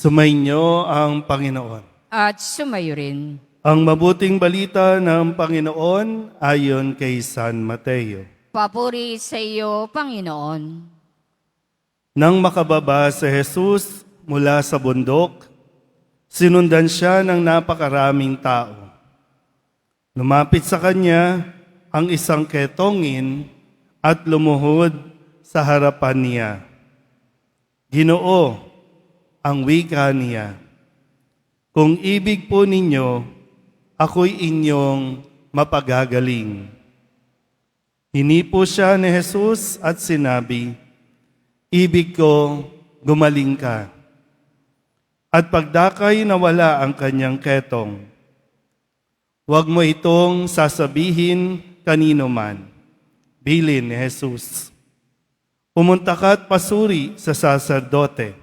Sumainyo ang Panginoon. At sumayo rin. Ang mabuting balita ng Panginoon ayon kay San Mateo. Papuri sa iyo, Panginoon. Nang makababa si Jesus mula sa bundok, sinundan siya ng napakaraming tao. Lumapit sa kanya ang isang ketongin at lumuhod sa harapan niya. Ginoo, ang wika niya, kung ibig po ninyo, ako'y inyong mapagagaling. Hinipo siya ni Jesus at sinabi, ibig ko, gumaling ka. At pagdakay nawala ang kanyang ketong. Huwag mo itong sasabihin kanino man. Bilin ni Jesus. Pumunta ka at pasuri sa saserdote.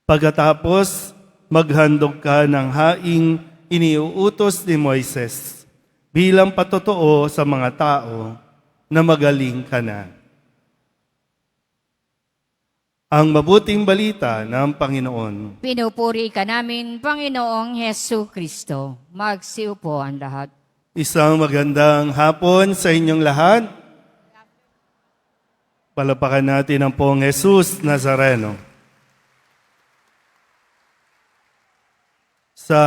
Pagkatapos, maghandog ka ng haing iniuutos ni Moises bilang patotoo sa mga tao na magaling ka na. Ang mabuting balita ng Panginoon. Pinupuri ka namin, Panginoong Hesu Kristo. Magsiupo ang lahat. Isang magandang hapon sa inyong lahat. Palapakan natin ang Poong Jesus Nazareno. Sa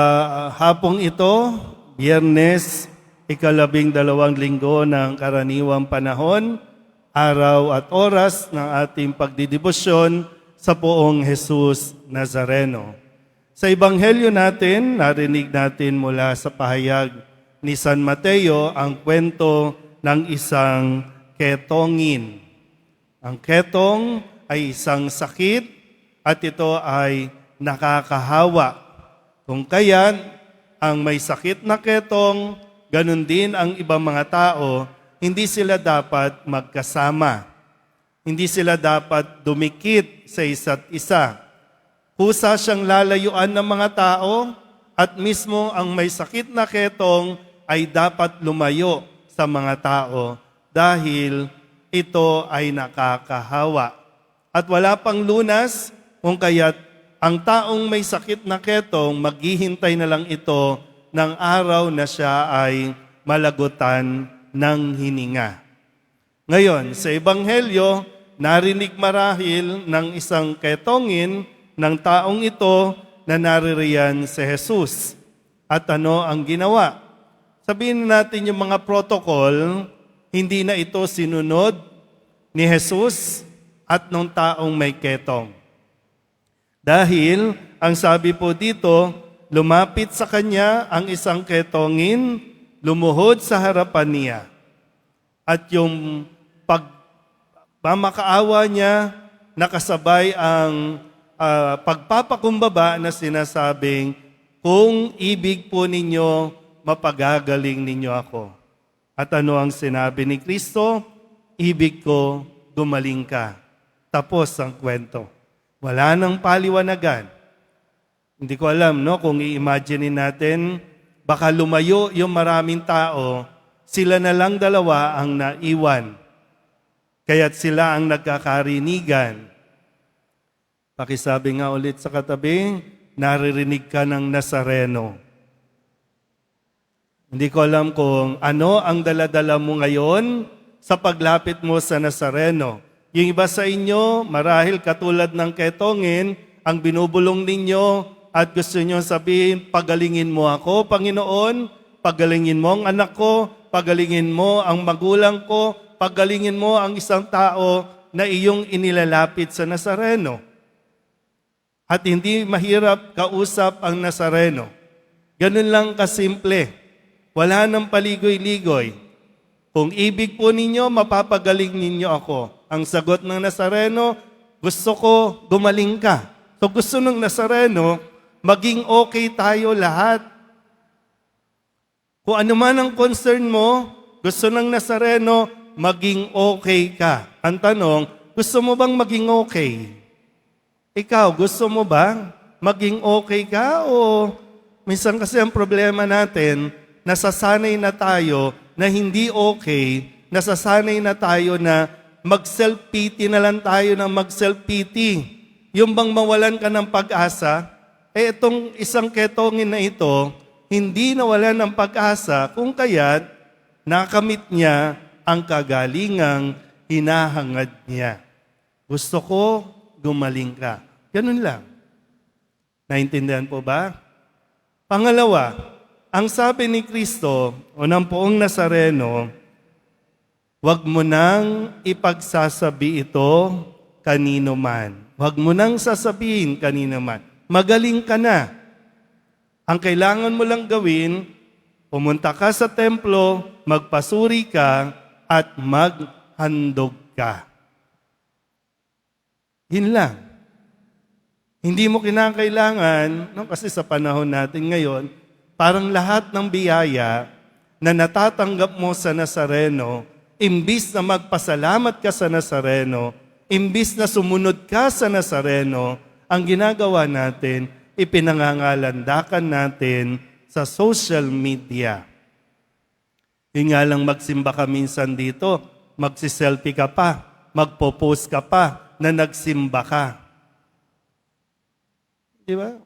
hapong ito, Biyernes, 12 linggo ng karaniwang panahon, araw at oras ng ating pagdidibosyon sa Poong Jesus Nazareno. Sa Ebanghelyo natin, narinig natin mula sa pahayag ni San Mateo ang kwento ng isang ketongin. Ang ketong ay isang sakit at ito ay nakakahawa. Kung kaya't ang may sakit na ketong, ganun din ang ibang mga tao, hindi sila dapat magkasama. Hindi sila dapat dumikit sa isa't isa. Kusa siyang lalayuan ng mga tao at mismo ang may sakit na ketong ay dapat lumayo sa mga tao dahil ito ay nakakahawa. At wala pang lunas kung kaya't ang taong may sakit na ketong, maghihintay na lang ito ng araw na siya ay malagutan ng hininga. Ngayon, sa Ebanghelyo, narinig marahil ng isang ketongin ng taong ito na naririyan si Jesus. At ano ang ginawa? Sabihin natin yung mga protocol, hindi na ito sinunod ni Jesus at ng taong may ketong. Dahil, ang sabi po dito, lumapit sa kanya ang isang ketongin, lumuhod sa harapan niya. At yung pagmamakaawa niya, nakasabay ang pagpapakumbaba na sinasabing, kung ibig po ninyo, mapagagaling ninyo ako. At ano ang sinabi ni Kristo? Ibig ko, gumaling ka. Tapos ang kwento. Wala nang paliwanagan. Hindi ko alam, no, kung i-imagine natin, baka lumayo yung maraming tao, sila na lang dalawa ang naiwan. Kaya't sila ang nagkakarinigan. Pakisabi nga ulit sa katabi, naririnig ka ng Nazareno. Hindi ko alam kung ano ang daladala mo ngayon sa paglapit mo sa Nazareno. Yung iba sa inyo, marahil katulad ng ketongin, ang binubulong ninyo at gusto nyo sabihin, pagalingin mo ako, Panginoon, pagalingin mo ang anak ko, pagalingin mo ang magulang ko, pagalingin mo ang isang tao na iyong inilalapit sa Nazareno. At hindi mahirap kausap ang Nazareno. Ganun lang kasimple. Wala nang paligoy-ligoy. Kung ibig po ninyo, mapapagaling ninyo ako. Ang sagot ng Nazareno, gusto ko gumaling ka. So gusto ng Nazareno, maging okay tayo lahat. Kung ano man ang concern mo, gusto ng Nazareno, maging okay ka. Ang tanong, gusto mo bang maging okay? Ikaw, gusto mo ba maging okay ka? O minsan kasi ang problema natin, nasasanay na tayo na hindi okay, nasasanay na tayo na mag-self-pity na lang tayo ng mag-self-pity. yung bang mawalan ka ng pag-asa, itong isang ketongin na ito, hindi nawalan ng pag-asa kung kaya't nakamit niya ang kagalingang hinahangad niya. Gusto ko, gumaling ka. Ganun lang. Naintindihan po ba? Pangalawa, ang sabi ni Kristo, o ng poong Nazareno, huwag mo nang ipagsasabi ito kanino man. Huwag mo nang sasabihin kanino man. Magaling ka na. Ang kailangan mo lang gawin, pumunta ka sa templo, magpasuri ka, at maghandog ka. Yun lang. Hindi mo kinakailangan, no, kasi sa panahon natin ngayon, parang lahat ng biyaya na natatanggap mo sa Nazareno, imbis na magpasalamat ka sa Nazareno, imbis na sumunod ka sa Nazareno, ang ginagawa natin, ipinangangalandakan natin sa social media. Yun nga lang magsimba ka minsan dito, magsiselfie ka pa, magpo-post ka pa na nagsimba ka. Di ba?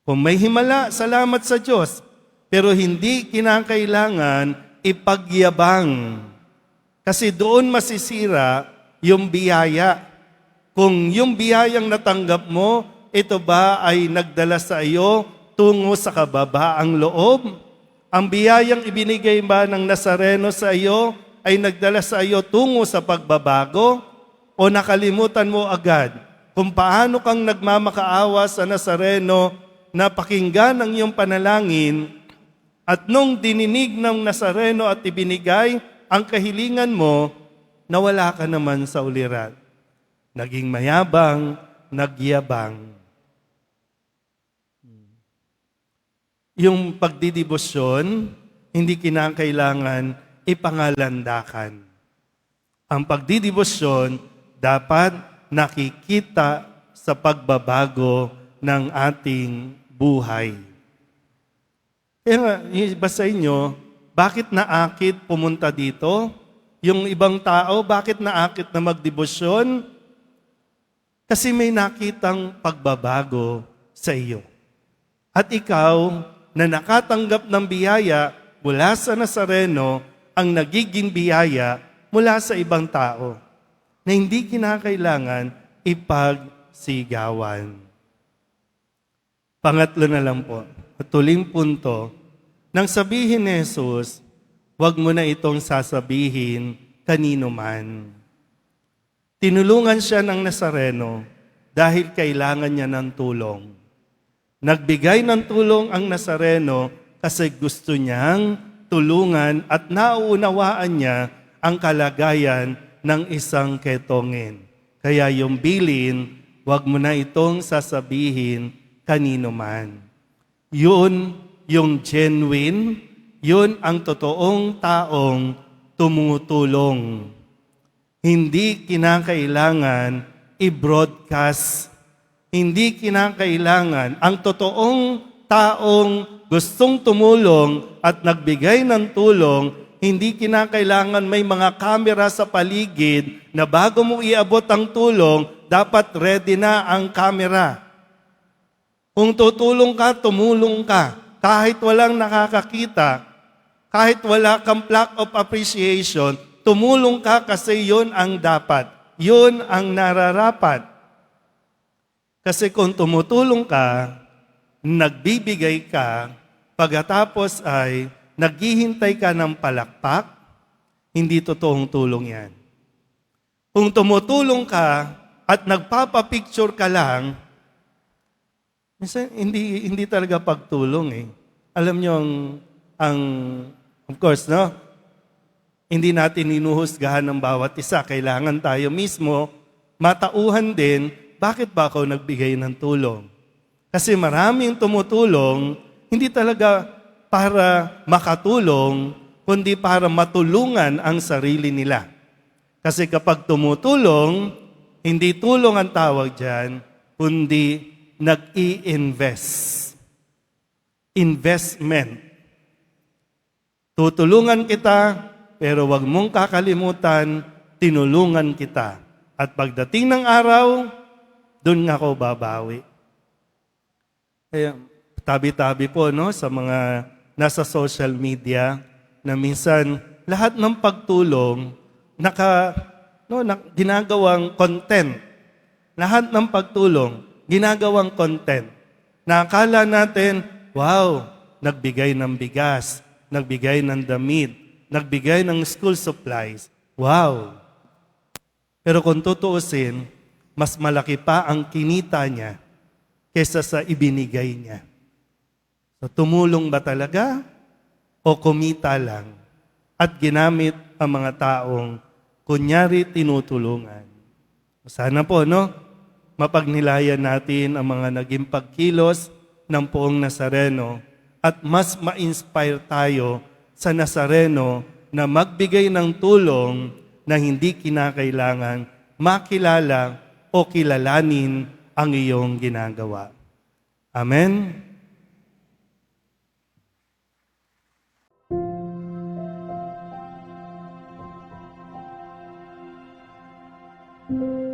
Kung may himala, salamat sa Diyos. Pero hindi kinakailangan ipagyabang. Kasi doon masisira yung biyaya. Kung yung biyayang natanggap mo, ito ba ay nagdala sa iyo tungo sa kababaang loob? Ang biyayang ibinigay ba ng Nazareno sa iyo ay nagdala sa iyo tungo sa pagbabago? O nakalimutan mo agad kung paano kang nagmamakaawa sa Nazareno na pakinggan ang iyong panalangin at nung dininig ng Nazareno at ibinigay ang kahilingan mo, nawala ka naman sa uliran. Naging mayabang, nagyabang. Yung pagdidibosyon, hindi kinakailangan ipangalandakan. Ang pagdidibosyon dapat nakikita sa pagbabago ng ating buhay. Kaya nga, iba sa inyo, bakit naakit pumunta dito? Yung ibang tao, bakit naakit na magdibosyon? Kasi may nakitang pagbabago sa iyo. At ikaw, na nakatanggap ng biyaya mula sa Nazareno, ang nagiging biyaya mula sa ibang tao na hindi kinakailangan ipagsigawan. Pangatlo na lang po, at tuling punto, nang sabihin ni Jesus, huwag mo na itong sasabihin kanino man. Tinulungan siya ng Nazareno dahil kailangan niya ng tulong. Nagbigay ng tulong ang Nazareno kasi gusto niyang tulungan at nauunawaan niya ang kalagayan ng isang ketongin. Kaya yung bilin, huwag mo na itong sasabihin kanino man. Yun yung genuine, yun ang totoong taong tumutulong. Hindi kinakailangan i-broadcast. Hindi kinakailangan ang totoong taong gustong tumulong at nagbigay ng tulong, hindi kinakailangan may mga kamera sa paligid na bago mo iabot ang tulong, dapat ready na ang kamera. Kung tutulong ka, tumulong ka. Kahit walang nakakakita, kahit wala kang plaque of appreciation, tumulong ka kasi yun ang dapat. Yun ang nararapat. Kasi kung tumutulong ka, nagbibigay ka, pagkatapos ay naghihintay ka ng palakpak, hindi totoong tulong yan. Kung tumutulong ka at nagpapapicture ka lang, minsan hindi talaga pagtulong eh. Alam nyo of course, no? Hindi natin hinuhusgahan ng bawat isa. Kailangan tayo mismo matauhan din, bakit ba ako nagbigay ng tulong? Kasi maraming tumutulong, hindi talaga para makatulong, kundi para matulungan ang sarili nila. Kasi kapag tumutulong, hindi tulong ang tawag dyan, kundi nag-i-invest. Investment. Tutulungan kita, pero wag mong kakalimutan, tinulungan kita. At pagdating ng araw, doon nga ako babawi. Kaya, tabi-tabi po no, sa mga nasa social media na minsan lahat ng pagtulong ginagawang content. Lahat ng pagtulong, ginagawang content. Na akala natin, wow, nagbigay ng bigas, nagbigay ng damit, nagbigay ng school supplies. Wow! Pero kung tutuusin, mas malaki pa ang kinita niya kesa sa ibinigay niya. So, tumulong ba talaga o kumita lang at ginamit ang mga taong kunyari tinutulungan? Sana po, no? Mapagnilayan natin ang mga naging pagkilos ng Poong Nazareno at mas ma-inspire tayo sa Nazareno na magbigay ng tulong na hindi kinakailangan makilala o kilalanin ang iyong ginagawa. Amen? Thank you.